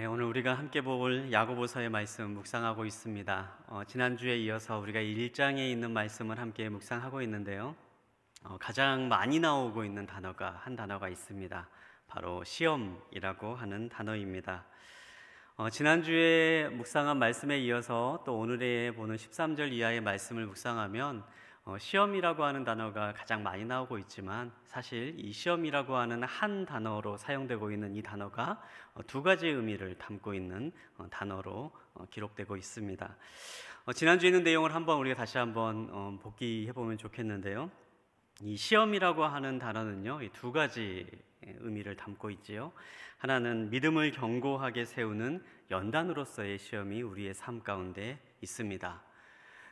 네, 오늘 우리가 함께 볼 야고보서의 말씀 묵상하고 있습니다. 지난주에 이어서 우리가 1장에 있는 말씀을 함께 묵상하고 있는데요. 가장 많이 나오고 있는 한 단어가 있습니다. 바로 시험이라고 하는 단어입니다. 지난주에 묵상한 말씀에 이어서 또 오늘에 보는 13절 이하의 말씀을 묵상하면 시험이라고 하는 단어가 가장 많이 나오고 있지만 사실 이 시험이라고 하는 한 단어로 사용되고 있는 이 단어가 두 가지 의미를 담고 있는 단어로 기록되고 있습니다. 지난주에 있는 내용을 우리가 다시 한번 복기해 보면 좋겠는데요. 이 시험이라고 하는 단어는요, 이 두 가지 의미를 담고 있지요. 하나는 믿음을 견고하게 세우는 연단으로서의 시험이 우리의 삶 가운데 있습니다.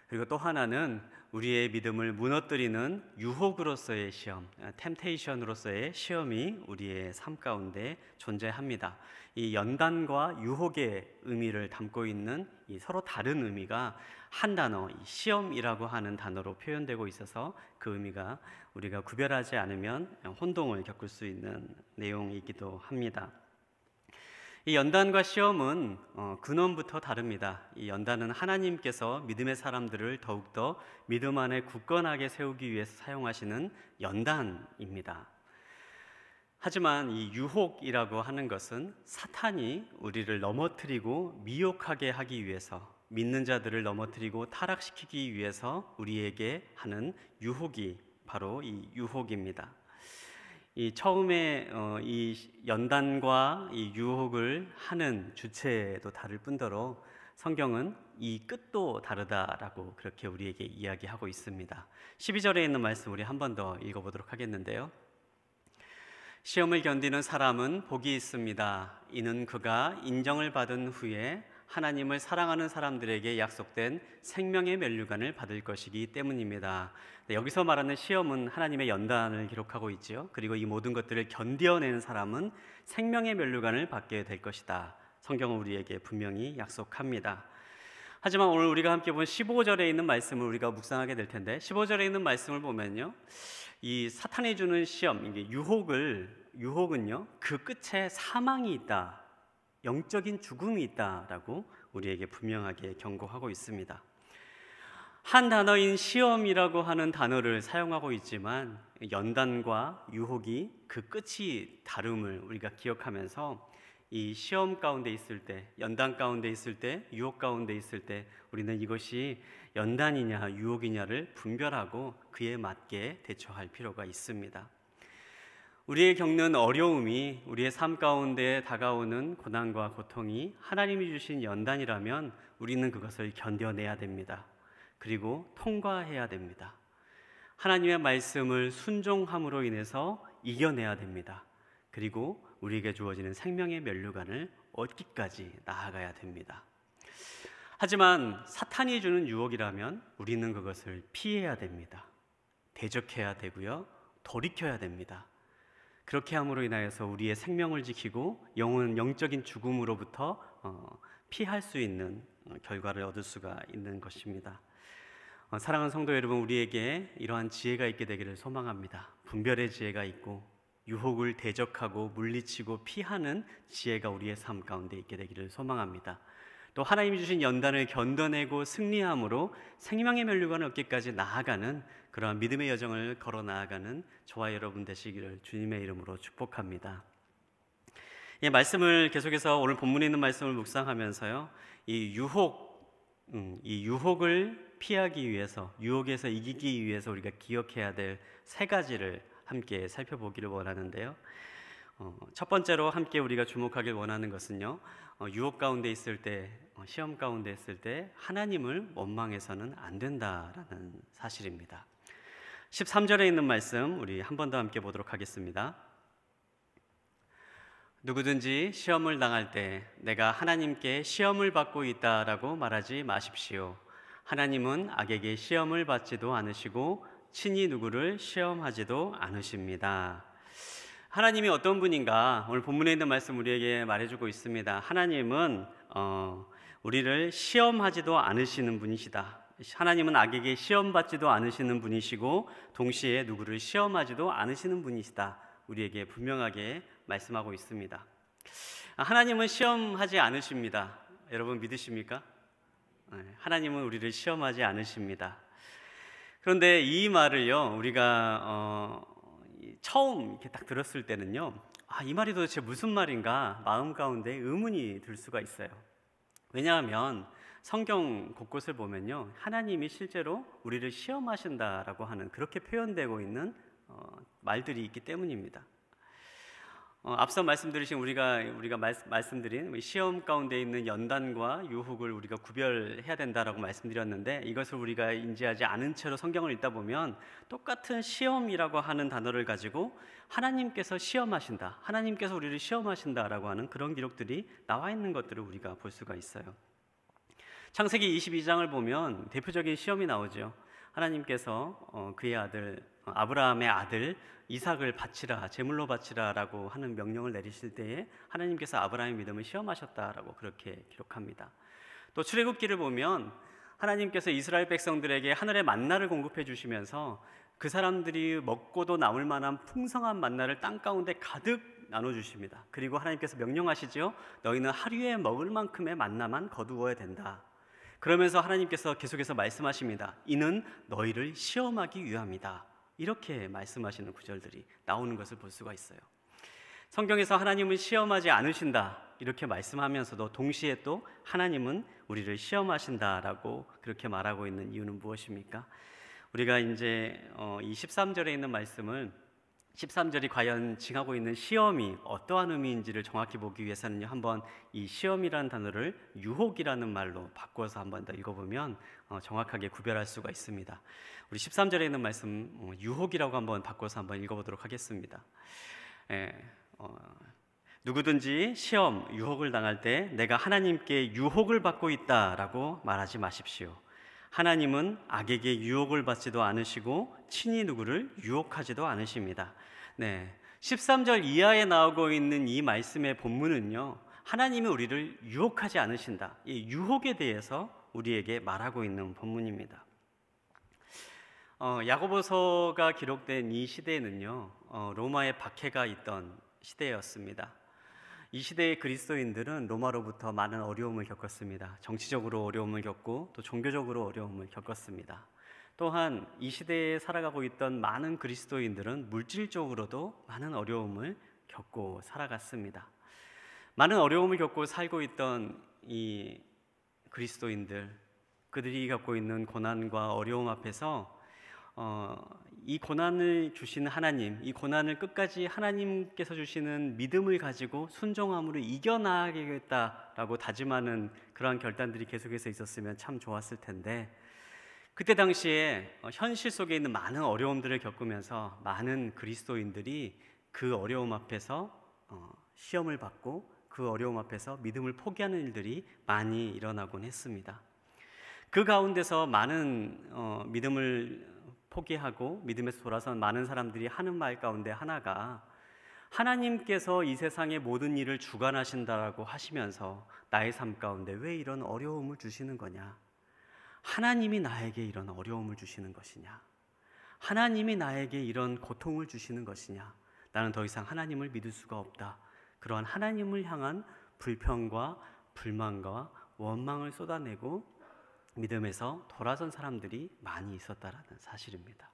그리고 또 하나는 우리의 믿음을 무너뜨리는 유혹으로서의 시험, 템테이션으로서의 시험이 우리의 삶 가운데 존재합니다. 이 연단과 유혹의 의미를 담고 있는 이 서로 다른 의미가 한 단어, 이 시험이라고 하는 단어로 표현되고 있어서 그 의미가 우리가 구별하지 않으면 혼동을 겪을 수 있는 내용이기도 합니다. 이 연단과 시험은 근원부터 다릅니다. 이 연단은 하나님께서 믿음의 사람들을 더욱더 믿음 안에 굳건하게 세우기 위해서 사용하시는 연단입니다. 하지만 이 유혹이라고 하는 것은 사탄이 우리를 넘어뜨리고 미혹하게 하기 위해서, 믿는 자들을 넘어뜨리고 타락시키기 위해서 우리에게 하는 유혹이 바로 이 유혹입니다. 이 처음에 이 연단과 이 유혹을 하는 주체도 다를 뿐더러 성경은 이 끝도 다르다라고 그렇게 우리에게 이야기하고 있습니다. 12절에 있는 말씀 우리 한 번 더 읽어보도록 하겠는데요. 시험을 견디는 사람은 복이 있습니다. 이는 그가 인정을 받은 후에 하나님을 사랑하는 사람들에게 약속된 생명의 면류관을 받을 것이기 때문입니다. 네, 여기서 말하는 시험은 하나님의 연단을 기록하고 있지요. 그리고 이 모든 것들을 견뎌내는 사람은 생명의 면류관을 받게 될 것이다. 성경은 우리에게 분명히 약속합니다. 하지만 오늘 우리가 함께 본 15절에 있는 말씀을 우리가 묵상하게 될 텐데, 15절에 있는 말씀을 보면요, 이 사탄이 주는 시험, 이게 유혹은요, 그 끝에 사망이 있다, 영적인 죽음이 있다라고 우리에게 분명하게 경고하고 있습니다. 한 단어인 시험이라고 하는 단어를 사용하고 있지만 연단과 유혹이 그 끝이 다름을 우리가 기억하면서 이 시험 가운데 있을 때, 연단 가운데 있을 때, 유혹 가운데 있을 때 우리는 이것이 연단이냐 유혹이냐를 분별하고 그에 맞게 대처할 필요가 있습니다. 우리의 겪는 어려움이, 우리의 삶 가운데 다가오는 고난과 고통이 하나님이 주신 연단이라면 우리는 그것을 견뎌내야 됩니다. 그리고 통과해야 됩니다. 하나님의 말씀을 순종함으로 인해서 이겨내야 됩니다. 그리고 우리에게 주어지는 생명의 면류관을 얻기까지 나아가야 됩니다. 하지만 사탄이 주는 유혹이라면 우리는 그것을 피해야 됩니다. 대적해야 되고요, 돌이켜야 됩니다. 그렇게 함으로 인하여서 우리의 생명을 지키고 영적인 죽음으로부터 피할 수 있는 결과를 얻을 수가 있는 것입니다. 사랑하는 성도 여러분, 우리에게 이러한 지혜가 있게 되기를 소망합니다. 분별의 지혜가 있고 유혹을 대적하고 물리치고 피하는 지혜가 우리의 삶 가운데 있게 되기를 소망합니다. 또 하나님이 주신 연단을 견뎌내고 승리함으로 생명의 면류관을 얻기까지 나아가는 그러한 믿음의 여정을 걸어 나아가는 저와 여러분 되시기를 주님의 이름으로 축복합니다. 이 말씀을 계속해서 오늘 본문에 있는 말씀을 묵상하면서요, 이 유혹을 피하기 위해서, 유혹에서 이기기 위해서 우리가 기억해야 될 세 가지를 함께 살펴보기를 원하는데요. 첫 번째로 함께 우리가 주목하길 원하는 것은요, 유혹 가운데 있을 때, 시험 가운데 있을 때 하나님을 원망해서는 안 된다라는 사실입니다. 13절에 있는 말씀 우리 한 번 더 함께 보도록 하겠습니다. 누구든지 시험을 당할 때 내가 하나님께 시험을 받고 있다라고 말하지 마십시오. 하나님은 악에게 시험을 받지도 않으시고 친히 누구를 시험하지도 않으십니다. 하나님이 어떤 분인가 오늘 본문에 있는 말씀 우리에게 말해주고 있습니다. 하나님은 우리를 시험하지도 않으시는 분이시다. 하나님은 악에게 시험받지도 않으시는 분이시고 동시에 누구를 시험하지도 않으시는 분이시다. 우리에게 분명하게 말씀하고 있습니다. 하나님은 시험하지 않으십니다. 여러분 믿으십니까? 하나님은 우리를 시험하지 않으십니다. 그런데 이 말을요, 우리가 처음 이렇게 딱 들었을 때는요, 이 말이 도대체 무슨 말인가 마음 가운데 의문이 들 수가 있어요. 왜냐하면 성경 곳곳을 보면요, 하나님이 실제로 우리를 시험하신다라고 하는 그렇게 표현되고 있는 말들이 있기 때문입니다. 앞서 말씀드린 우리가 말씀드린 시험 가운데 있는 연단과 유혹을 우리가 구별해야 된다라고 말씀드렸는데, 이것을 우리가 인지하지 않은 채로 성경을 읽다 보면 똑같은 시험이라고 하는 단어를 가지고 하나님께서 시험하신다, 하나님께서 우리를 시험하신다라고 하는 그런 기록들이 나와 있는 것들을 우리가 볼 수가 있어요. 창세기 22장을 보면 대표적인 시험이 나오죠. 하나님께서 그의 아들 아브라함의 아들 이삭을 바치라, 제물로 바치라라고 하는 명령을 내리실 때에 하나님께서 아브라함의 믿음을 시험하셨다라고 그렇게 기록합니다. 또 출애굽기를 보면 하나님께서 이스라엘 백성들에게 하늘의 만나를 공급해 주시면서 그 사람들이 먹고도 남을 만한 풍성한 만나를 땅 가운데 가득 나눠주십니다. 그리고 하나님께서 명령하시죠. 너희는 하루에 먹을 만큼의 만나만 거두어야 된다. 그러면서 하나님께서 계속해서 말씀하십니다. 이는 너희를 시험하기 위함이다. 이렇게 말씀하시는 구절들이 나오는 것을 볼 수가 있어요. 성경에서 하나님은 시험하지 않으신다 이렇게 말씀하면서도 동시에 또 하나님은 우리를 시험하신다라고 그렇게 말하고 있는 이유는 무엇입니까? 우리가 이제 이 13절에 있는 말씀을 13절이 과연 징하고 있는 시험이 어떠한 의미인지를 정확히 보기 위해서는요, 한번 이 시험이라는 단어를 유혹이라는 말로 바꿔서 한번 더 읽어보면 정확하게 구별할 수가 있습니다. 우리 13절에 있는 말씀 유혹이라고 한번 바꿔서 한번 읽어보도록 하겠습니다. 누구든지 시험, 유혹을 당할 때 내가 하나님께 유혹을 받고 있다라고 말하지 마십시오. 하나님은 악에게 유혹을 받지도 않으시고 친히 누구를 유혹하지도 않으십니다. 13절 이하에 나오고 있는 이 말씀의 본문은요, 하나님이 우리를 유혹하지 않으신다, 이 유혹에 대해서 우리에게 말하고 있는 본문입니다. 야고보서가 기록된 이 시대에는요, 로마의 박해가 있던 시대였습니다. 이 시대의 그리스도인들은 로마로부터 많은 어려움을 겪었습니다. 정치적으로 어려움을 겪고 또 종교적으로 어려움을 겪었습니다. 또한 이 시대에 살아가고 있던 많은 그리스도인들은 물질적으로도 많은 어려움을 겪고 살아갔습니다. 많은 어려움을 겪고 살고 있던 이 그리스도인들, 그들이 겪고 있는 고난과 어려움 앞에서 이 고난을 주시는 하나님, 이 고난을 끝까지 하나님께서 주시는 믿음을 가지고 순종함으로 이겨나가겠다라고 다짐하는 그러한 결단들이 계속해서 있었으면 참 좋았을 텐데, 그때 당시에 현실 속에 있는 많은 어려움들을 겪으면서 많은 그리스도인들이 그 어려움 앞에서 시험을 받고 그 어려움 앞에서 믿음을 포기하는 일들이 많이 일어나곤 했습니다. 그 가운데서 많은 믿음을 포기하고 믿음에서 돌아선 많은 사람들이 하는 말 가운데 하나가, 하나님께서 이 세상의 모든 일을 주관하신다라고 하시면서 나의 삶 가운데 왜 이런 어려움을 주시는 거냐? 하나님이 나에게 이런 어려움을 주시는 것이냐? 하나님이 나에게 이런 고통을 주시는 것이냐? 나는 더 이상 하나님을 믿을 수가 없다. 그러한 하나님을 향한 불평과 불만과 원망을 쏟아내고 믿음에서 돌아선 사람들이 많이 있었다라는 사실입니다.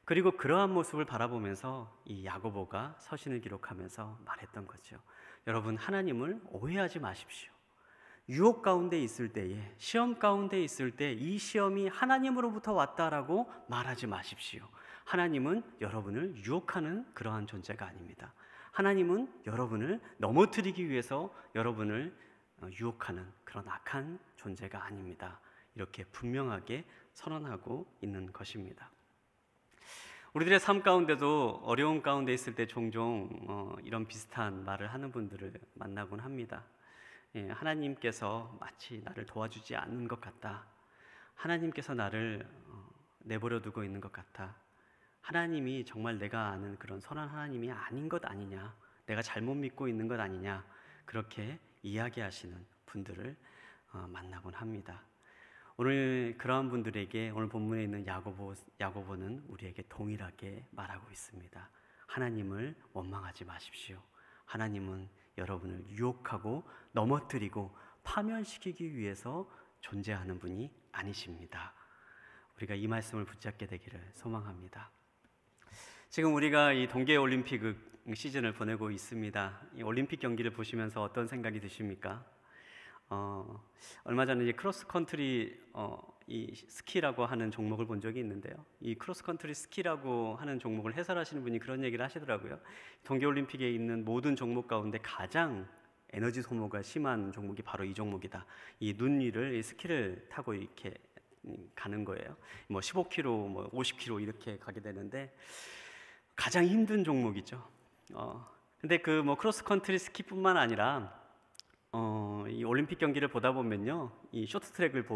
그리고 그러한 모습을 바라보면서 이 야고보가 서신을 기록하면서 말했던 거죠. 여러분, 하나님을 오해하지 마십시오. 유혹 가운데 있을 때에, 시험 가운데 있을 때 이 시험이 하나님으로부터 왔다라고 말하지 마십시오. 하나님은 여러분을 유혹하는 그러한 존재가 아닙니다. 하나님은 여러분을 넘어뜨리기 위해서 여러분을 유혹하는 그런 악한 존재가 아닙니다. 이렇게 분명하게 선언하고 있는 것입니다. 우리들의 삶 가운데도 어려움 가운데 있을 때 종종 이런 비슷한 말을 하는 분들을 만나곤 합니다. 하나님께서 마치 나를 도와주지 않는 것 같다. 하나님께서 나를 내버려 두고 있는 것 같아. 하나님이 정말 내가 아는 그런 선한 하나님이 아닌 것 아니냐, 내가 잘못 믿고 있는 것 아니냐, 그렇게 이야기하시는 분들을 만나곤 합니다. 오늘 그러한 분들에게 오늘 본문에 있는 야고보는 우리에게 동일하게 말하고 있습니다. 하나님을 원망하지 마십시오. 하나님은 여러분을 유혹하고 넘어뜨리고 파멸시키기 위해서 존재하는 분이 아니십니다. 우리가 이 말씀을 붙잡게 되기를 소망합니다. 지금 우리가 이 동계올림픽 시즌을 보내고 있습니다. 이 올림픽 경기를 보시면서 어떤 생각이 드십니까? 얼마 전에 이제 크로스컨트리 이 스키라고 하는 종목을 본 적이 있는데요. 이 크로스컨트리 스키라고 하는 종목을 해설하시는 분이 그런 얘기를 하시더라고요. 동계올림픽에 있는 모든 종목 가운데 가장 에너지 소모가 심한 종목이 바로 이 종목이다. 이 눈 위를 이 스키를 타고 이렇게 가는 거예요. 뭐 15km, 뭐 50km 이렇게 가게 되는데 가장 힘든 종목이죠. 근데 그 뭐 크로스컨트리 스키뿐만 아니라 이 올림픽 경기를 보다 보면요, 이 쇼트트랙을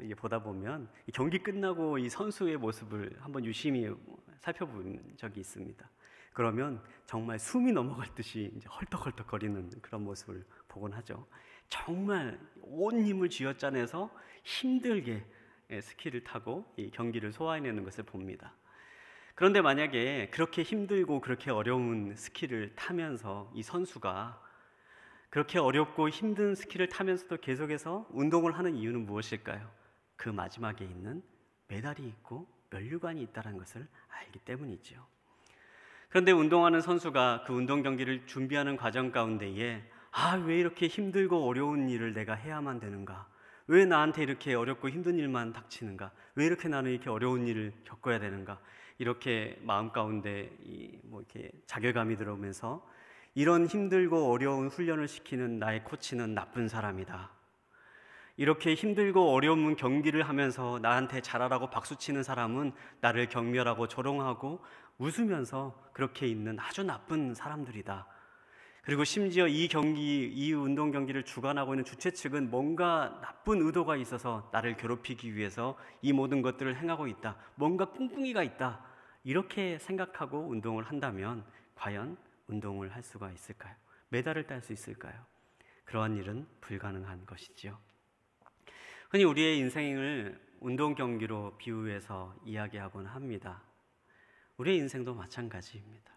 이게 보다 보면 이 경기 끝나고 이 선수의 모습을 한번 유심히 살펴본 적이 있습니다. 그러면 정말 숨이 넘어갈 듯이 이제 헐떡헐떡거리는 그런 모습을 보곤 하죠. 정말 온 힘을 쥐어짜내서 힘들게 스키를 타고 이 경기를 소화해내는 것을 봅니다. 그런데 만약에 그렇게 힘들고 그렇게 어려운 스키를 타면서 이 선수가 그렇게 어렵고 힘든 스키를 타면서도 계속해서 운동을 하는 이유는 무엇일까요? 그 마지막에 있는 메달이 있고 면류관이 있다는 것을 알기 때문이죠. 그런데 운동하는 선수가 그 운동 경기를 준비하는 과정 가운데에 왜 이렇게 힘들고 어려운 일을 내가 해야만 되는가? 왜 나한테 이렇게 어렵고 힘든 일만 닥치는가? 왜 이렇게 나는 이렇게 어려운 일을 겪어야 되는가? 이렇게 마음 가운데 이렇게 자괴감이 들어오면서 이런 힘들고 어려운 훈련을 시키는 나의 코치는 나쁜 사람이다. 이렇게 힘들고 어려운 경기를 하면서 나한테 잘하라고 박수치는 사람은 나를 경멸하고 조롱하고 웃으면서 그렇게 있는 아주 나쁜 사람들이다. 그리고 심지어 이 운동 경기를 주관하고 있는 주최 측은 뭔가 나쁜 의도가 있어서 나를 괴롭히기 위해서 이 모든 것들을 행하고 있다. 뭔가 꿍꿍이가 있다. 이렇게 생각하고 운동을 한다면 과연 운동을 할 수가 있을까요? 메달을 딸 수 있을까요? 그러한 일은 불가능한 것이지요. 흔히 우리의 인생을 운동 경기로 비유해서 이야기하곤 합니다. 우리의 인생도 마찬가지입니다.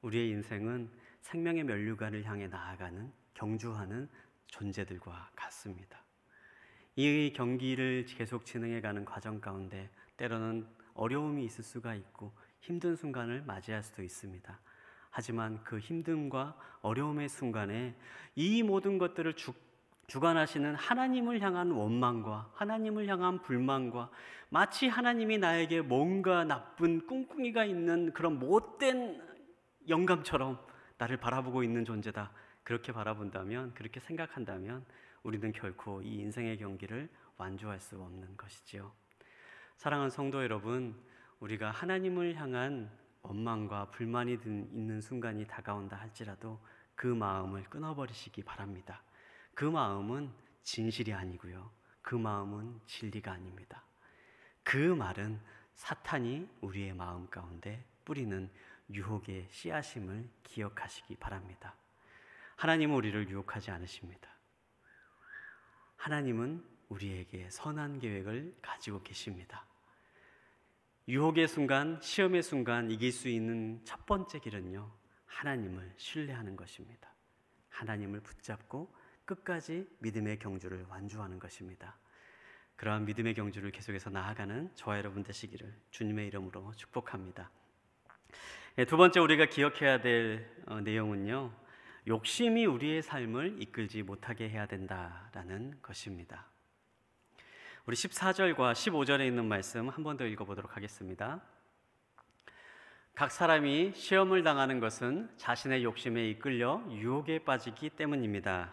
우리의 인생은 생명의 면류관을 향해 나아가는 경주하는 존재들과 같습니다. 이 경기를 계속 진행해가는 과정 가운데 때로는 어려움이 있을 수가 있고 힘든 순간을 맞이할 수도 있습니다. 하지만 그 힘듦과 어려움의 순간에 이 모든 것들을 주관하시는 하나님을 향한 원망과 하나님을 향한 불만과 마치 하나님이 나에게 뭔가 나쁜 꿍꿍이가 있는 그런 못된 영감처럼 나를 바라보고 있는 존재다. 그렇게 바라본다면, 그렇게 생각한다면 우리는 결코 이 인생의 경기를 완주할 수 없는 것이지요. 사랑하는 성도 여러분, 우리가 하나님을 향한 원망과 불만이 있는 순간이 다가온다 할지라도 그 마음을 끊어버리시기 바랍니다. 그 마음은 진실이 아니고요. 그 마음은 진리가 아닙니다. 그 말은 사탄이 우리의 마음 가운데 뿌리는 유혹의 씨앗임을 기억하시기 바랍니다. 하나님은 우리를 유혹하지 않으십니다. 하나님은 우리에게 선한 계획을 가지고 계십니다. 유혹의 순간, 시험의 순간 이길 수 있는 첫 번째 길은요, 하나님을 신뢰하는 것입니다. 하나님을 붙잡고 끝까지 믿음의 경주를 완주하는 것입니다. 그러한 믿음의 경주를 계속해서 나아가는 저와 여러분 되시기를 주님의 이름으로 축복합니다. 두 번째 우리가 기억해야 될 내용은요, 욕심이 우리의 삶을 이끌지 못하게 해야 된다라는 것입니다. 우리 14절과 15절에 있는 말씀 한 번 더 읽어보도록 하겠습니다. 각 사람이 시험을 당하는 것은 자신의 욕심에 이끌려 유혹에 빠지기 때문입니다.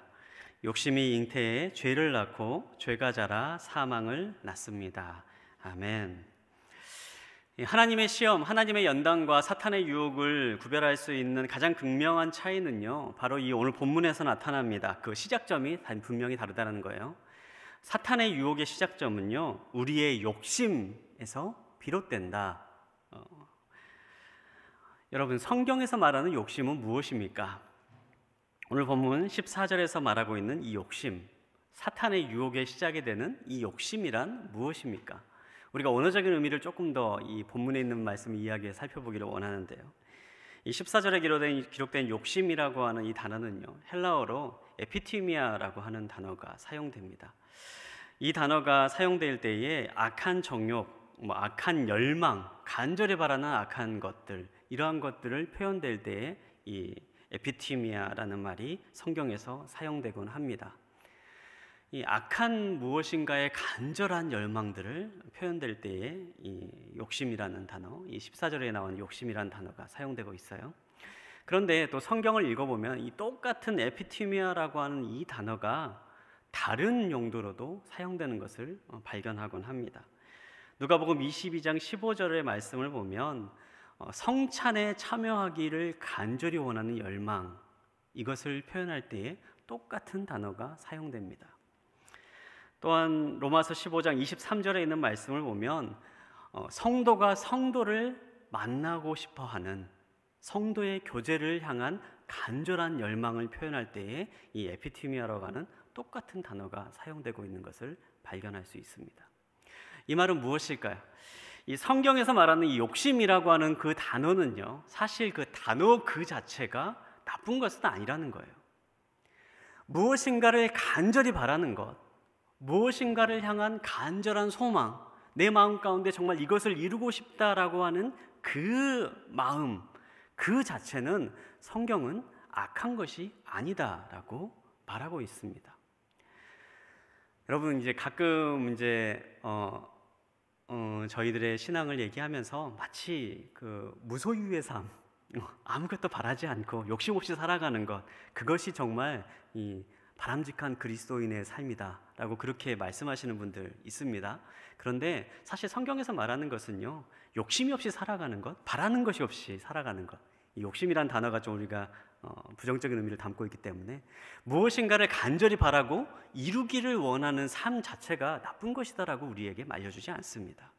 욕심이 잉태에 죄를 낳고 죄가 자라 사망을 낳습니다. 아멘. 하나님의 시험, 하나님의 연단과 사탄의 유혹을 구별할 수 있는 가장 극명한 차이는요, 바로 이 오늘 본문에서 나타납니다. 그 시작점이 분명히 다르다는 거예요. 사탄의 유혹의 시작점은요, 우리의 욕심에서 비롯된다. 여러분, 성경에서 말하는 욕심은 무엇입니까? 오늘 본문 14절에서 말하고 있는 이 욕심, 사탄의 유혹의 시작이 되는 이 욕심이란 무엇입니까? 우리가 언어적인 의미를 조금 더 이 본문에 있는 말씀 이야기에 살펴보기를 원하는데요. 이 14절에 기록된 욕심이라고 하는 이 단어는요, 헬라어로 에피티미아라고 하는 단어가 사용됩니다. 이 단어가 사용될 때에 악한 정욕, 악한 열망, 간절히 바라는 악한 것들, 이러한 것들을 표현될 때에 이 에피티미아라는 말이 성경에서 사용되곤 합니다. 이 악한 무엇인가의 간절한 열망들을 표현될 때에 이 욕심이라는 단어, 이 14절에 나온 욕심이라는 단어가 사용되고 있어요. 그런데 또 성경을 읽어보면 이 똑같은 에피티미아라고 하는 이 단어가 다른 용도로도 사용되는 것을 발견하곤 합니다. 누가복음 22장 15절의 말씀을 보면 성찬에 참여하기를 간절히 원하는 열망, 이것을 표현할 때에 똑같은 단어가 사용됩니다. 또한 로마서 15장 23절에 있는 말씀을 보면 성도가 성도를 만나고 싶어하는 성도의 교제를 향한 간절한 열망을 표현할 때에 이 에피티미아라고 하는 똑같은 단어가 사용되고 있는 것을 발견할 수 있습니다. 이 말은 무엇일까요? 이 성경에서 말하는 이 욕심이라고 하는 그 단어는요, 사실 그 단어 그 자체가 나쁜 것은 아니라는 거예요. 무엇인가를 간절히 바라는 것, 무엇인가를 향한 간절한 소망, 내 마음 가운데 정말 이것을 이루고 싶다라고 하는 그 마음, 그 자체는 성경은 악한 것이 아니다라고 말하고 있습니다. 여러분, 이제 가끔 저희들의 신앙을 얘기하면서 마치 그 무소유의 삶, 아무것도 바라지 않고 욕심 없이 살아가는 것, 그것이 정말 이 바람직한 그리스도인의 삶이다라고 그렇게 말씀하시는 분들 있습니다. 그런데 사실 성경에서 말하는 것은요, 욕심이 없이 살아가는 것, 바라는 것이 없이 살아가는 것, 이 욕심이란 단어가 좀 우리가 부정적인 의미를 담고 있기 때문에 무엇인가를 간절히 바라고 이루기를 원하는 삶 자체가 나쁜 것이다라고 우리에게 알려주지 않습니다.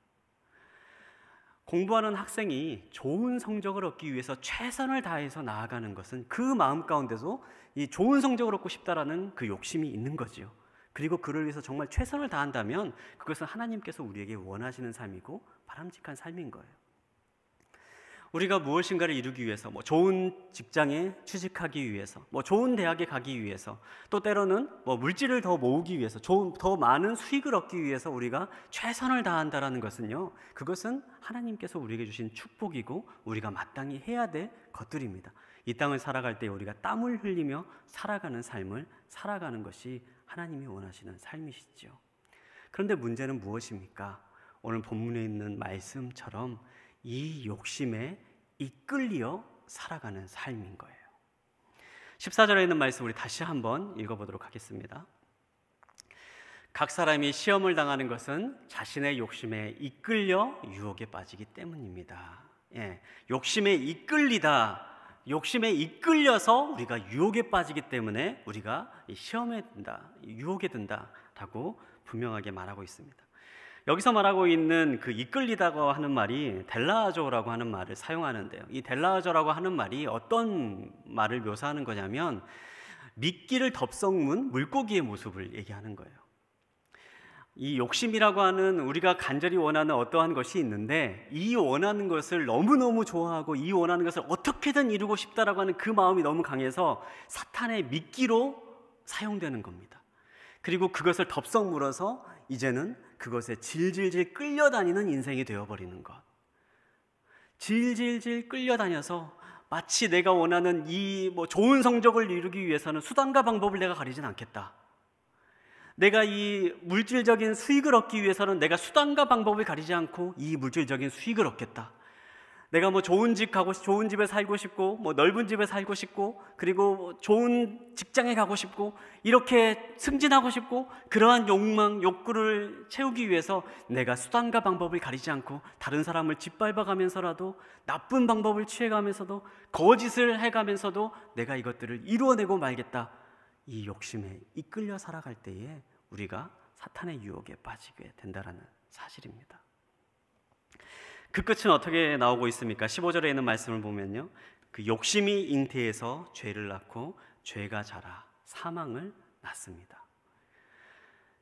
공부하는 학생이 좋은 성적을 얻기 위해서 최선을 다해서 나아가는 것은 그 마음 가운데서 이 좋은 성적을 얻고 싶다라는 그 욕심이 있는 거죠. 그리고 그를 위해서 정말 최선을 다한다면 그것은 하나님께서 우리에게 원하시는 삶이고 바람직한 삶인 거예요. 우리가 무엇인가를 이루기 위해서, 좋은 직장에 취직하기 위해서, 좋은 대학에 가기 위해서, 또 때로는 물질을 더 모으기 위해서, 더 많은 수익을 얻기 위해서 우리가 최선을 다한다라는 것은요, 그것은 하나님께서 우리에게 주신 축복이고 우리가 마땅히 해야 될 것들입니다. 이 땅을 살아갈 때 우리가 땀을 흘리며 살아가는 삶을 살아가는 것이 하나님이 원하시는 삶이시죠. 그런데 문제는 무엇입니까? 오늘 본문에 있는 말씀처럼 이 욕심에 이끌려 살아가는 삶인 거예요. 14절에 있는 말씀 우리 다시 한번 읽어보도록 하겠습니다. 각 사람이 시험을 당하는 것은 자신의 욕심에 이끌려 유혹에 빠지기 때문입니다. 욕심에 이끌리다, 욕심에 이끌려서 우리가 유혹에 빠지기 때문에 우리가 시험에 든다, 유혹에 든다라고 분명하게 말하고 있습니다. 여기서 말하고 있는 그 이끌리다고 하는 말이 델라아조라고 하는 말을 사용하는데요. 이 델라아조라고 하는 말이 어떤 말을 묘사하는 거냐면 미끼를 덥석문 물고기의 모습을 얘기하는 거예요. 이 욕심이라고 하는 우리가 간절히 원하는 어떠한 것이 있는데 이 원하는 것을 너무너무 좋아하고 이 원하는 것을 어떻게든 이루고 싶다라고 하는 그 마음이 너무 강해서 사탄의 미끼로 사용되는 겁니다. 그리고 그것을 덥석 물어서 이제는 그것에 질질질 끌려다니는 인생이 되어버리는 것. 질질질 끌려다녀서 마치 내가 원하는 이 좋은 성적을 이루기 위해서는 수단과 방법을 내가 가리진 않겠다. 내가 이 물질적인 수익을 얻기 위해서는 내가 수단과 방법을 가리지 않고 이 물질적인 수익을 얻겠다. 내가 좋은 집 가고 좋은 집에 살고 싶고 넓은 집에 살고 싶고 그리고 좋은 직장에 가고 싶고 이렇게 승진하고 싶고 그러한 욕망, 욕구를 채우기 위해서 내가 수단과 방법을 가리지 않고 다른 사람을 짓밟아가면서라도 나쁜 방법을 취해가면서도 거짓을 해가면서도 내가 이것들을 이루어내고 말겠다. 이 욕심에 이끌려 살아갈 때에 우리가 사탄의 유혹에 빠지게 된다는 사실입니다. 그 끝은 어떻게 나오고 있습니까? 15절에 있는 말씀을 보면요, 그 욕심이 잉태해서 죄를 낳고 죄가 자라 사망을 낳습니다.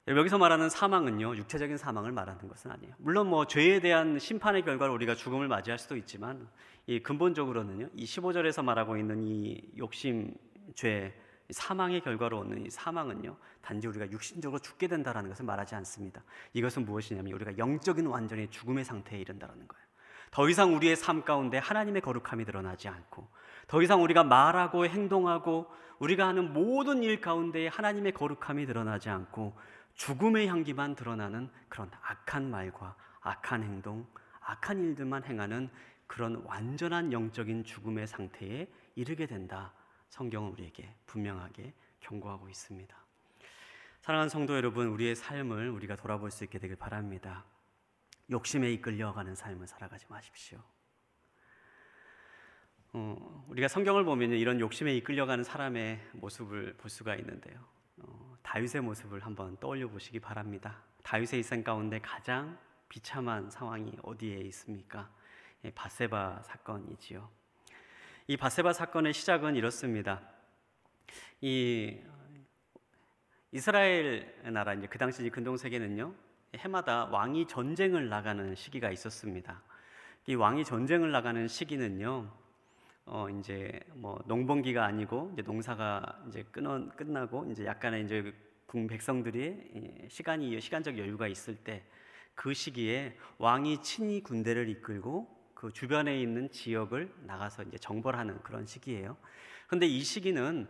여기서 말하는 사망은요, 육체적인 사망을 말하는 것은 아니에요. 물론 뭐 죄에 대한 심판의 결과로 우리가 죽음을 맞이할 수도 있지만, 이 근본적으로는요, 이 15절에서 말하고 있는 이 욕심, 죄, 사망의 결과로 오는 이 사망은요, 단지 우리가 육신적으로 죽게 된다라는 것을 말하지 않습니다. 이것은 무엇이냐면 우리가 영적인 완전히 죽음의 상태에 이른다라는 거예요. 더 이상 우리의 삶 가운데 하나님의 거룩함이 드러나지 않고, 더 이상 우리가 말하고 행동하고 우리가 하는 모든 일 가운데 하나님의 거룩함이 드러나지 않고 죽음의 향기만 드러나는 그런 악한 말과 악한 행동, 악한 일들만 행하는 그런 완전한 영적인 죽음의 상태에 이르게 된다. 성경은 우리에게 분명하게 경고하고 있습니다. 사랑하는 성도 여러분, 우리의 삶을 우리가 돌아볼 수 있게 되길 바랍니다. 욕심에 이끌려가는 삶을 살아가지 마십시오. 우리가 성경을 보면 이런 욕심에 이끌려가는 사람의 모습을 볼 수가 있는데요. 다윗의 모습을 한번 떠올려 보시기 바랍니다. 다윗의 일생 가운데 가장 비참한 상황이 어디에 있습니까? 밧세바 사건이지요. 이 밧세바 사건의 시작은 이렇습니다. 이 이스라엘 나라, 이제 그 당시 근동 세계는요, 해마다 왕이 전쟁을 나가는 시기가 있었습니다. 이 왕이 전쟁을 나가는 시기는요, 이제 뭐 농번기가 아니고 이제 농사가 이제 끝나고 이제 약간의 이제 백성들이 시간적 여유가 있을 때, 그 시기에 왕이 친히 군대를 이끌고 그 주변에 있는 지역을 나가서 이제 정벌하는 그런 시기예요. 그런데 이 시기는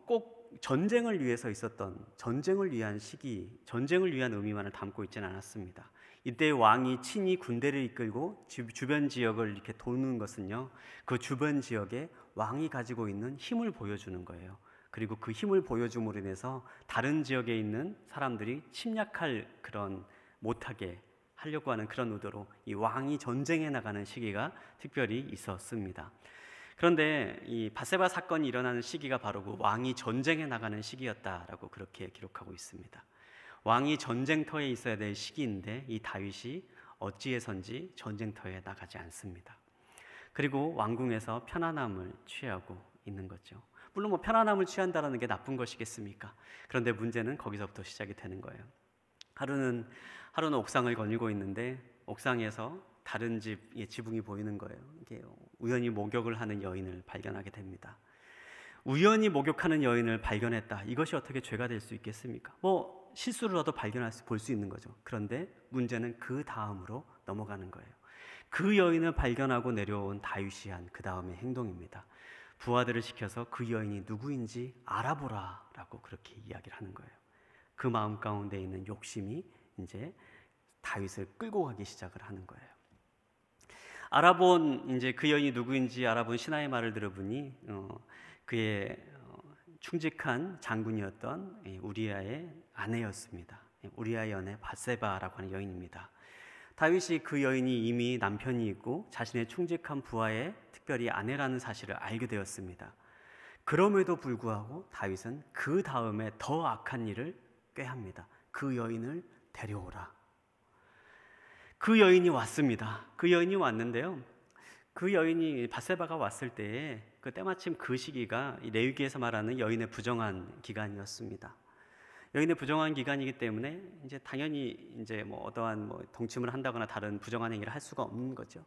꼭 전쟁을 위해서 있었던, 전쟁을 위한 시기, 전쟁을 위한 의미만을 담고 있지는 않았습니다. 이때 왕이 친히 군대를 이끌고 주변 지역을 이렇게 도는 것은요, 그 주변 지역에 왕이 가지고 있는 힘을 보여주는 거예요. 그리고 그 힘을 보여줌으로 인해서 다른 지역에 있는 사람들이 침략할 그런 못하게 하려고 하는 그런 의도로 이 왕이 전쟁에 나가는 시기가 특별히 있었습니다. 그런데 이 밧세바 사건이 일어나는 시기가 바로 그 왕이 전쟁에 나가는 시기였다라고 그렇게 기록하고 있습니다. 왕이 전쟁터에 있어야 될 시기인데 이 다윗이 어찌해서인지 전쟁터에 나가지 않습니다. 그리고 왕궁에서 편안함을 취하고 있는 거죠. 물론 뭐 편안함을 취한다는 게 나쁜 것이겠습니까? 그런데 문제는 거기서부터 시작이 되는 거예요. 하루는 옥상을 거닐고 있는데 옥상에서 다른 집의 지붕이 보이는 거예요. 이게 우연히 목욕을 하는 여인을 발견하게 됩니다. 우연히 목욕하는 여인을 발견했다. 이것이 어떻게 죄가 될 수 있겠습니까? 뭐 실수로라도 볼 수 있는 거죠. 그런데 문제는 그 다음으로 넘어가는 거예요. 그 여인을 발견하고 내려온 다윗이 한 그 다음의 행동입니다. 부하들을 시켜서 그 여인이 누구인지 알아보라라고 그렇게 이야기를 하는 거예요. 그 마음 가운데 있는 욕심이 이제 다윗을 끌고 가기 시작을 하는 거예요. 알아본 이제 그 여인이 누구인지 알아본 신하의 말을 들어보니 그의 충직한 장군이었던 우리아의 아내였습니다. 우리아의 아내 밧세바라고 하는 여인입니다. 다윗이 그 여인이 이미 남편이 있고 자신의 충직한 부하의 특별히 아내라는 사실을 알게 되었습니다. 그럼에도 불구하고 다윗은 그 다음에 더 악한 일을 꾀합니다. 그 여인을 데려오라. 그 여인이 왔습니다. 그 여인이 왔는데요, 그 여인이 밧세바가 왔을 때에 때마침 그 시기가 레위기에서 말하는 여인의 부정한 기간이었습니다. 여인의 부정한 기간이기 때문에 이제 당연히 이제 뭐 어떠한 뭐 동침을 한다거나 다른 부정한 행위를 할 수가 없는 거죠.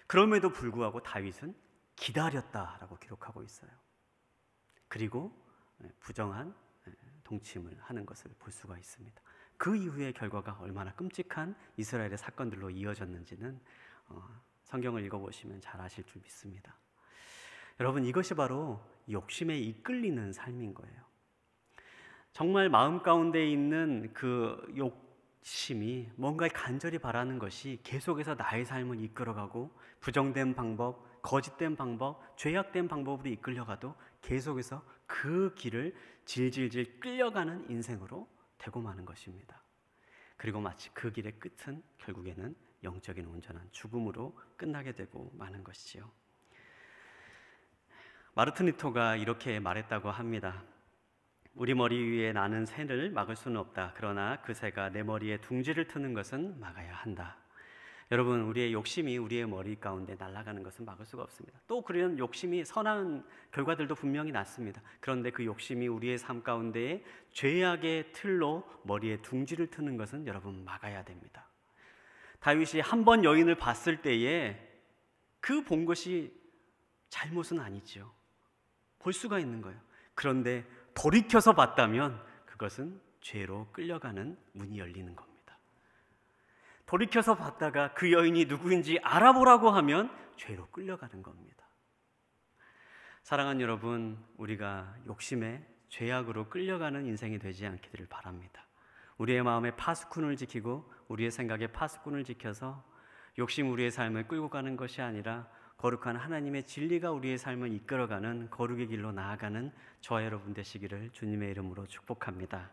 그럼에도 불구하고 다윗은 기다렸다라고 기록하고 있어요. 그리고 부정한 동침을 하는 것을 볼 수가 있습니다. 그 이후의 결과가 얼마나 끔찍한 이스라엘의 사건들로 이어졌는지는 성경을 읽어보시면 잘 아실 줄 믿습니다. 여러분, 이것이 바로 욕심에 이끌리는 삶인 거예요. 정말 마음 가운데 있는 그 욕심이 뭔가를 간절히 바라는 것이 계속해서 나의 삶을 이끌어가고 부정된 방법, 거짓된 방법, 죄악된 방법으로 이끌려가도 계속해서 그 길을 질질질 끌려가는 인생으로 되고 마는 것입니다. 그리고 마치 그 길의 끝은 결국에는 영적인 온전한 죽음으로 끝나게 되고 마는 것이지요. 마르틴 루터가 이렇게 말했다고 합니다. 우리 머리 위에 나는 새를 막을 수는 없다. 그러나 그 새가 내 머리에 둥지를 트는 것은 막아야 한다. 여러분, 우리의 욕심이 우리의 머리 가운데 날아가는 것은 막을 수가 없습니다. 또 그런 욕심이 선한 결과들도 분명히 났습니다. 그런데 그 욕심이 우리의 삶 가운데에 죄악의 틀로 머리에 둥지를 트는 것은 여러분 막아야 됩니다. 다윗이 한 번 여인을 봤을 때에 그 본 것이 잘못은 아니죠. 볼 수가 있는 거예요. 그런데 돌이켜서 봤다면 그것은 죄로 끌려가는 문이 열리는 겁니다. 돌이켜서 봤다가 그 여인이 누구인지 알아보라고 하면 죄로 끌려가는 겁니다. 사랑하는 여러분, 우리가 욕심에 죄악으로 끌려가는 인생이 되지 않기를 바랍니다. 우리의 마음에 파수꾼을 지키고 우리의 생각에 파수꾼을 지켜서 욕심 우리의 삶을 끌고 가는 것이 아니라 거룩한 하나님의 진리가 우리의 삶을 이끌어가는 거룩의 길로 나아가는 저와 여러분 되시기를 주님의 이름으로 축복합니다.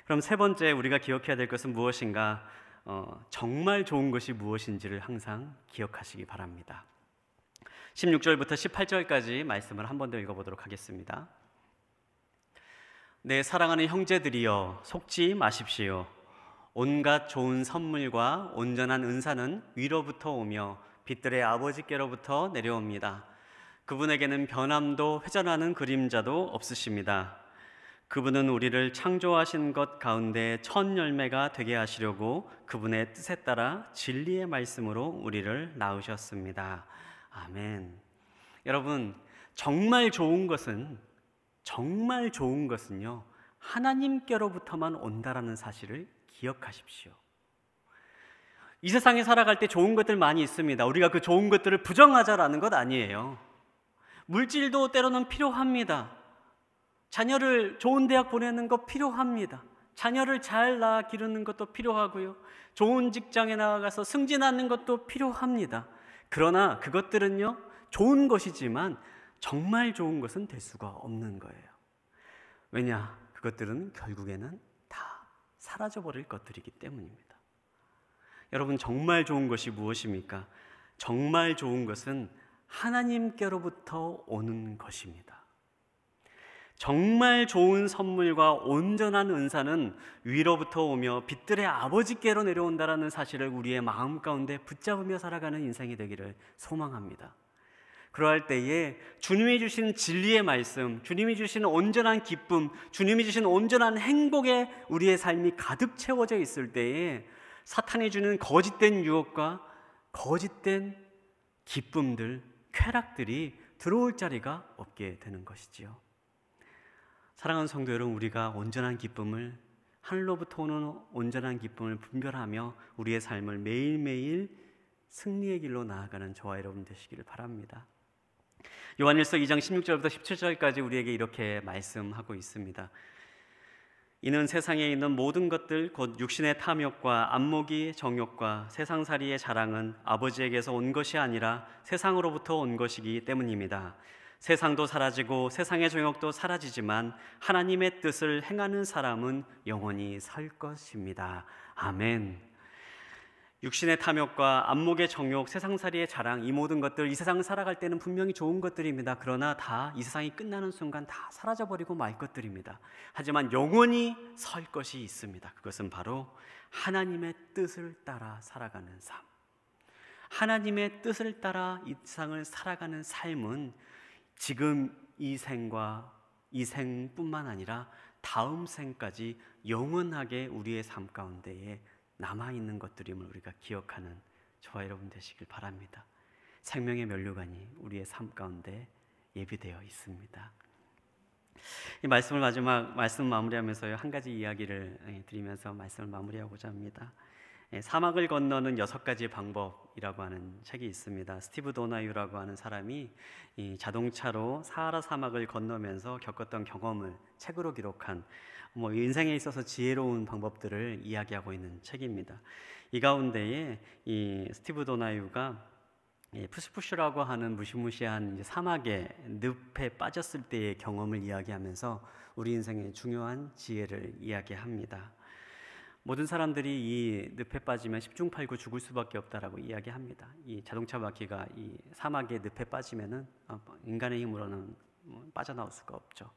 그럼 세 번째 우리가 기억해야 될 것은 무엇인가? 정말 좋은 것이 무엇인지를 항상 기억하시기 바랍니다. 16절부터 18절까지 말씀을 한 번 더 읽어보도록 하겠습니다. 내 사랑하는 형제들이여, 속지 마십시오. 온갖 좋은 선물과 온전한 은사는 위로부터 오며 빛들의 아버지께로부터 내려옵니다. 그분에게는 변함도 회전하는 그림자도 없으십니다. 그분은 우리를 창조하신 것 가운데 첫 열매가 되게 하시려고 그분의 뜻에 따라 진리의 말씀으로 우리를 낳으셨습니다. 아멘. 여러분, 정말 좋은 것은요, 하나님께로부터만 온다라는 사실을 기억하십시오. 이 세상에 살아갈 때 좋은 것들 많이 있습니다. 우리가 그 좋은 것들을 부정하자라는 것 아니에요. 물질도 때로는 필요합니다. 자녀를 좋은 대학 보내는 것 필요합니다. 자녀를 잘 낳아 기르는 것도 필요하고요. 좋은 직장에 나아가서 승진하는 것도 필요합니다. 그러나 그것들은요, 좋은 것이지만 정말 좋은 것은 될 수가 없는 거예요. 왜냐? 그것들은 결국에는 다 사라져버릴 것들이기 때문입니다. 여러분, 정말 좋은 것이 무엇입니까? 정말 좋은 것은 하나님께로부터 오는 것입니다. 정말 좋은 선물과 온전한 은사는 위로부터 오며 빛들의 아버지께로 내려온다라는 사실을 우리의 마음 가운데 붙잡으며 살아가는 인생이 되기를 소망합니다. 그러할 때에 주님이 주신 진리의 말씀, 주님이 주신 온전한 기쁨, 주님이 주신 온전한 행복에 우리의 삶이 가득 채워져 있을 때에 사탄이 주는 거짓된 유혹과 거짓된 기쁨들, 쾌락들이 들어올 자리가 없게 되는 것이지요. 사랑하는 성도 여러분, 우리가 온전한 기쁨을, 하늘로부터 오는 온전한 기쁨을 분별하며 우리의 삶을 매일매일 승리의 길로 나아가는 저와 여러분 되시기를 바랍니다. 요한일서 2장 16절부터 17절까지 우리에게 이렇게 말씀하고 있습니다. 이는 세상에 있는 모든 것들 곧 육신의 탐욕과 안목이 정욕과 세상살이의 자랑은 아버지에게서 온 것이 아니라 세상으로부터 온 것이기 때문입니다. 세상도 사라지고 세상의 정욕도 사라지지만 하나님의 뜻을 행하는 사람은 영원히 살 것입니다. 아멘. 육신의 탐욕과 안목의 정욕, 세상살이의 자랑, 이 모든 것들 이 세상을 살아갈 때는 분명히 좋은 것들입니다. 그러나 다 이 세상이 끝나는 순간 다 사라져버리고 말 것들입니다. 하지만 영원히 설 것이 있습니다. 그것은 바로 하나님의 뜻을 따라 살아가는 삶. 하나님의 뜻을 따라 이 세상을 살아가는 삶은 지금 이 생과 이 생뿐만 아니라 다음 생까지 영원하게 우리의 삶 가운데에 남아있는 것들임을 우리가 기억하는 저와 여러분 되시길 바랍니다. 생명의 면류관이 우리의 삶 가운데 예비되어 있습니다. 이 말씀을 말씀 마무리하면서요, 한 가지 이야기를 드리면서 말씀을 마무리하고자 합니다. 사막을 건너는 6가지 방법이라고 하는 책이 있습니다. 스티브 도나유라고 하는 사람이 이 자동차로 사하라 사막을 건너면서 겪었던 경험을 책으로 기록한 인생에 있어서 지혜로운 방법들을 이야기하고 있는 책입니다. 이 가운데에 이 스티브 도나유가 푸스푸슈라고 하는 무시무시한 사막의 늪에 빠졌을 때의 경험을 이야기하면서 우리 인생의 중요한 지혜를 이야기합니다. 모든 사람들이 이 늪에 빠지면 10중 8구 죽을 수밖에 없다라고 이야기합니다. 이 자동차 바퀴가 이 사막의 늪에 빠지면은 인간의 힘으로는 빠져나올 수가 없죠.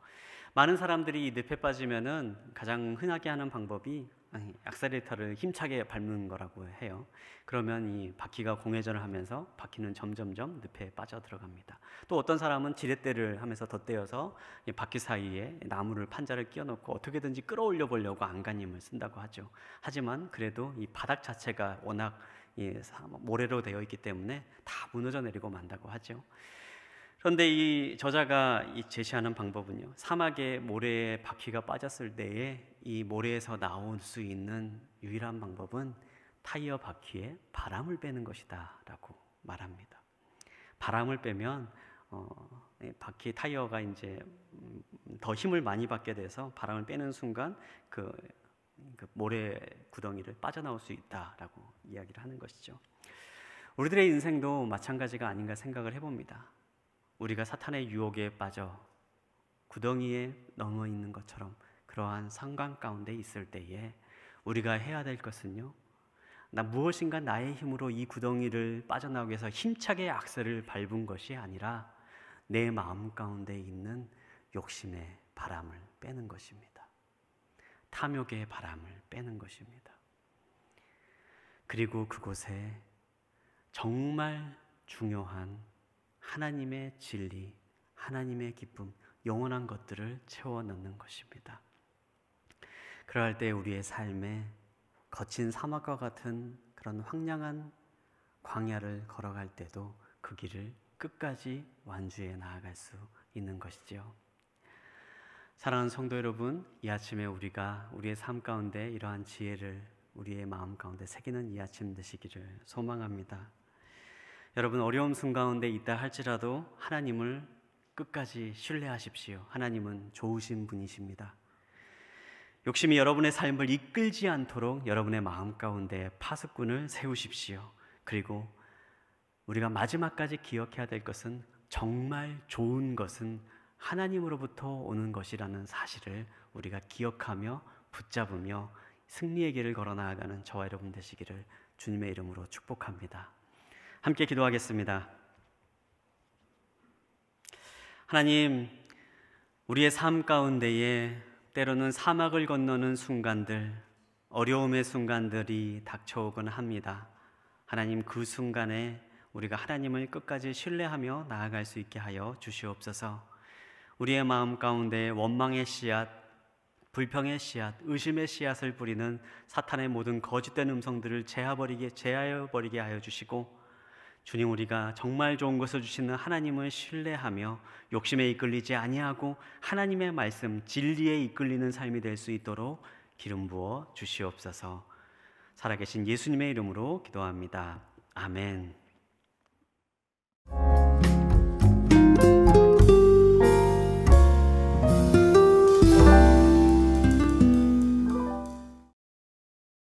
많은 사람들이 이 늪에 빠지면은 가장 흔하게 하는 방법이 액셀레이터를 힘차게 밟는 거라고 해요. 그러면 이 바퀴가 공회전을 하면서 바퀴는 점점점 늪에 빠져 들어갑니다. 또 어떤 사람은 지렛대를 하면서 덧대어서 이 바퀴 사이에 나무를 판자를 끼워 넣고 어떻게든지 끌어올려 보려고 안간힘을 쓴다고 하죠. 하지만 그래도 이 바닥 자체가 워낙 모래로 되어 있기 때문에 다 무너져 내리고 만다고 하죠. 그런데 이 저자가 제시하는 방법은요, 사막에 모래에 바퀴가 빠졌을 때에 이 모래에서 나올 수 있는 유일한 방법은 타이어 바퀴에 바람을 빼는 것이다 라고 말합니다. 바람을 빼면 바퀴 타이어가 이제 더 힘을 많이 받게 돼서 바람을 빼는 순간 그 모래 구덩이를 빠져나올 수 있다라고 이야기를 하는 것이죠. 우리들의 인생도 마찬가지가 아닌가 생각을 해봅니다. 우리가 사탄의 유혹에 빠져 구덩이에 넘어 있는 것처럼 그러한 상관 가운데 있을 때에 우리가 해야 될 것은요, 무엇인가 나의 힘으로 이 구덩이를 빠져나오기 위해서 힘차게 악셀을 밟은 것이 아니라 내 마음 가운데 있는 욕심의 바람을 빼는 것입니다. 탐욕의 바람을 빼는 것입니다. 그리고 그곳에 정말 중요한 하나님의 진리, 하나님의 기쁨, 영원한 것들을 채워 넣는 것입니다. 그럴 때 우리의 삶에 거친 사막과 같은 그런 황량한 광야를 걸어갈 때도 그 길을 끝까지 완주해 나아갈 수 있는 것이지요. 사랑하는 성도 여러분, 이 아침에 우리가 우리의 삶 가운데 이러한 지혜를 우리의 마음 가운데 새기는 이 아침 되시기를 소망합니다. 여러분, 어려움 순 가운데 있다 할지라도 하나님을 끝까지 신뢰하십시오. 하나님은 좋으신 분이십니다. 욕심이 여러분의 삶을 이끌지 않도록 여러분의 마음 가운데 파수꾼을 세우십시오. 그리고 우리가 마지막까지 기억해야 될 것은 정말 좋은 것은 하나님으로부터 오는 것이라는 사실을 우리가 기억하며 붙잡으며 승리의 길을 걸어 나아가는 저와 여러분 되시기를 주님의 이름으로 축복합니다. 함께 기도하겠습니다. 하나님, 우리의 삶 가운데에 때로는 사막을 건너는 순간들, 어려움의 순간들이 닥쳐오곤 합니다. 하나님, 그 순간에 우리가 하나님을 끝까지 신뢰하며 나아갈 수 있게 하여 주시옵소서. 우리의 마음 가운데 원망의 씨앗, 불평의 씨앗, 의심의 씨앗을 뿌리는 사탄의 모든 거짓된 음성들을 제하여 버리게 하여 주시고, 주님, 우리가 정말 좋은 것을 주시는 하나님을 신뢰하며 욕심에 이끌리지 아니하고 하나님의 말씀, 진리에 이끌리는 삶이 될 수 있도록 기름 부어 주시옵소서. 살아계신 예수님의 이름으로 기도합니다. 아멘.